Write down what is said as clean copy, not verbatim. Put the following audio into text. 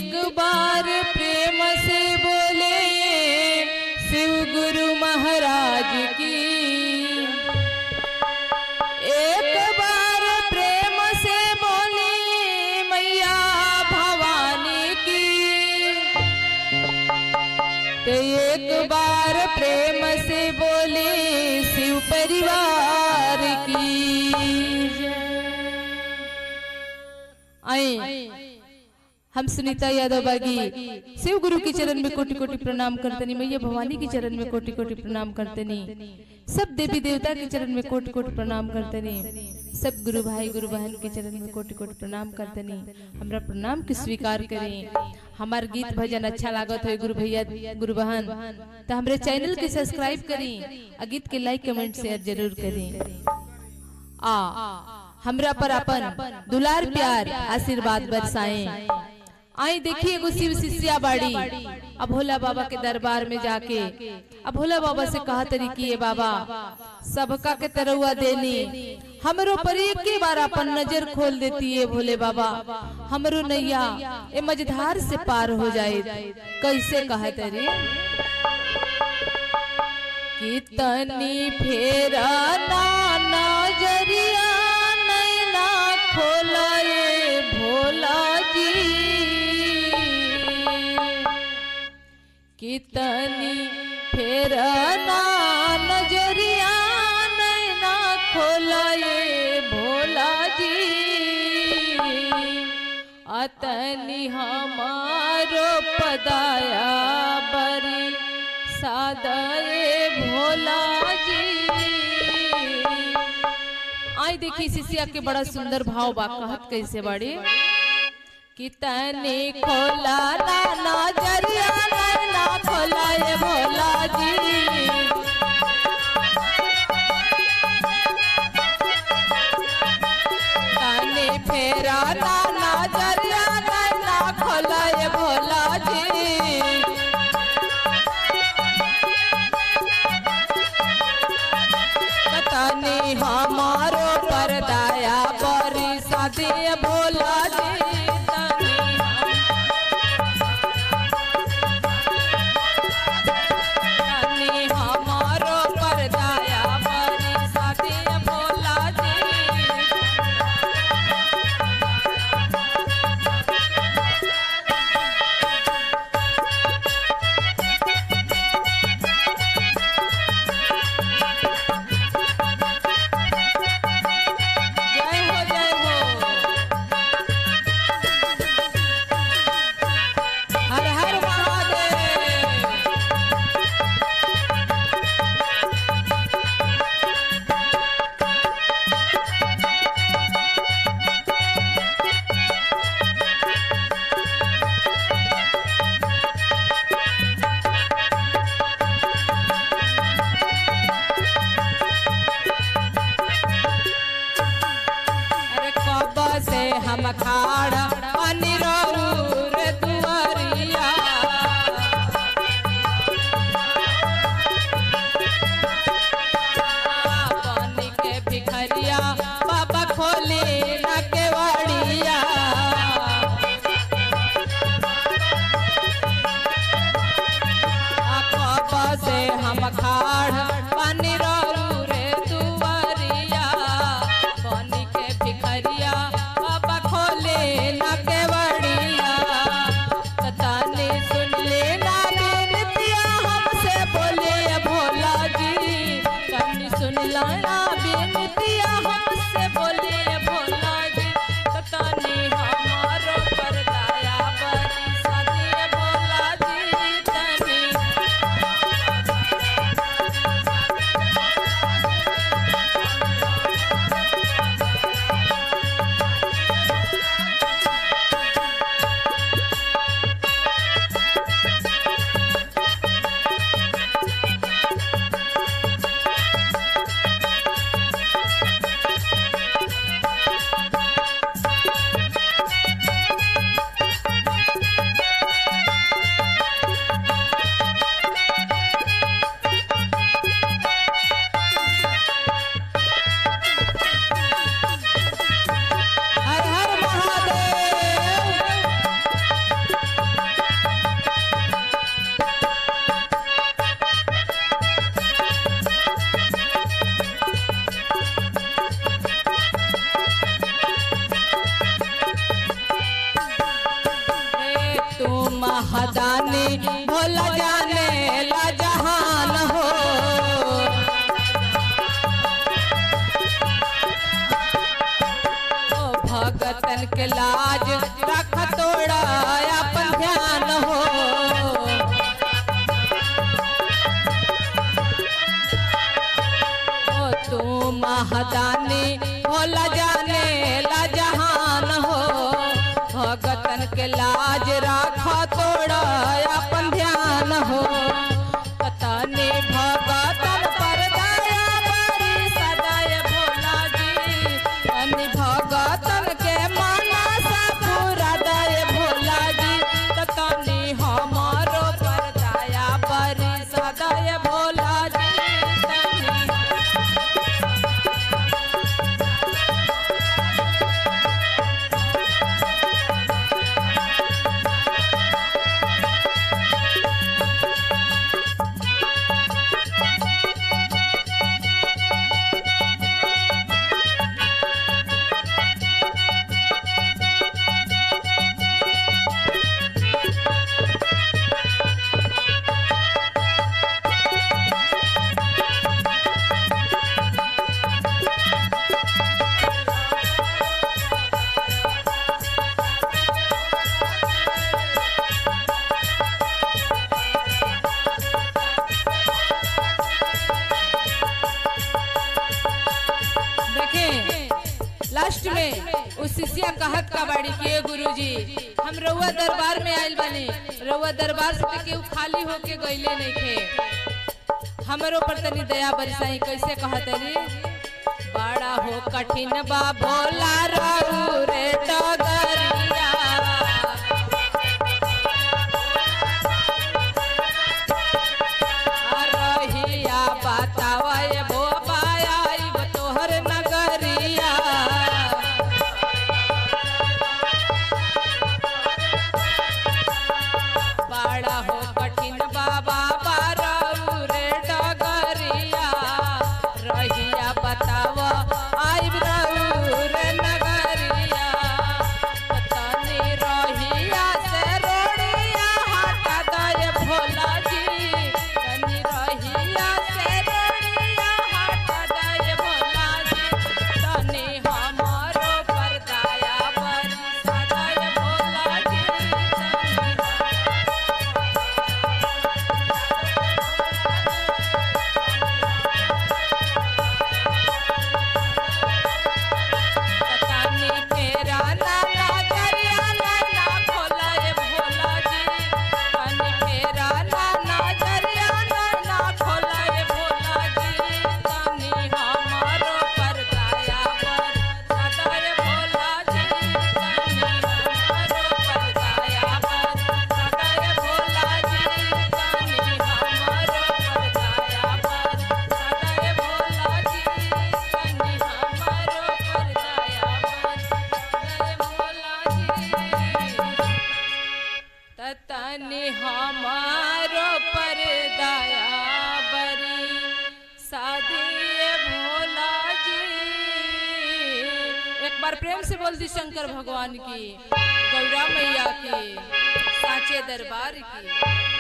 एक बार प्रेम से बोले शिव गुरु महाराज की, एक बार प्रेम से बोली मैया भवानी की, तो एक बार प्रेम से बोली शिव परिवार की। आए हम सुनीता यादव बागी शिव गुरु के चरण में कोटि कोटि प्रणाम करतनी, मैया भवानी के चरण में कोटि कोटि प्रणाम करतनी, सब देवी देवता के चरण में कोटि कोटि प्रणाम करतनी, सब गुरु भाई गुरु बहन के चरण में कोटि कोटि प्रणाम करतनी। हमरा प्रणाम के स्वीकार करें। हमार गीत भजन अच्छा लागत हो गुरु भैया गुरु बहन तो हमरे चैनल के सब्सक्राइब करें, गीत के लाइक कमेंट शेयर जरूर करें। हमरा पर अपन दुलार प्यार आशीर्वाद बरसाएं। आई देखिए एगो शिव शिष्या बाड़ी, अब भोला बाबा के दरबार में जाके अब भोला बाबा से कहा तरी कि ये बाबा सबका के तरुआ देनी, हमरो पर एक ही बार अपन नजर खोल देती है भोले बाबा, हमरो नैया ए मझधार से पार हो जाए। कैसे कहा तरी कितनी फेरा ना नजरिया नैना खोलाए भोला जी, कितनी फेरा ना नजरिया नैना खोलाए भोला जी, अतनी हमारो पदाया बरी सादे भोला जी। आई देखी शिष्या के बड़ा सुंदर भाव बा, कहत कैसे बाड़ी कितने खोला ना नजरिया नैना खोलाए भोला जी, तने फेरा ना नजरिया नैना खोलाए भोला जी, तने हमारो परदाया बरी सादे भोला जी। महादानी भोला जाने ला जहान हो। भगतन के लाज रख तोड़ा अपन ध्यान हो। तू महादानी भोला जाने ला जहान हो। भगतन के लाज राख तोड़ा अपन ध्यान हो। तनी भगतन पर दया बरी सदाय भोला जी। तनी भगतन के माना सा पूरा दय भोला जी। तनी हमारो पर दया बरी सदाय भोला जी। लास्ट में उस शिष्या कहत का बाड़ी के गुरुजी हम रउआ दरबार में आइल बने। रउआ दरबार से केहू खाली होके गइले नहीं थे। हमरो पर तनी दया बरसाई। कैसे कहत रे बड़ा हो कठिन बा भोला रहू रे डगरिया। रहिया बतावे भो पाई तोहर नगरिया। बड़ा हो कठिन बाबा बारू रे डगरिया। रहिया बताव आइब रहू रे नगरिया। तनी रहिया से रोड़िया हटा दय भोला जी। तनी रहिया से रोड़िया हटा दय भोला जी। तनी हमारो पर दया बरी सदाय भोला जी। तनी हमारो पर दया बरी सादिए भोला जी। एक बार प्रेम से बोल दी शंकर भगवान की, गौरा मैया की, साचे दरबार की।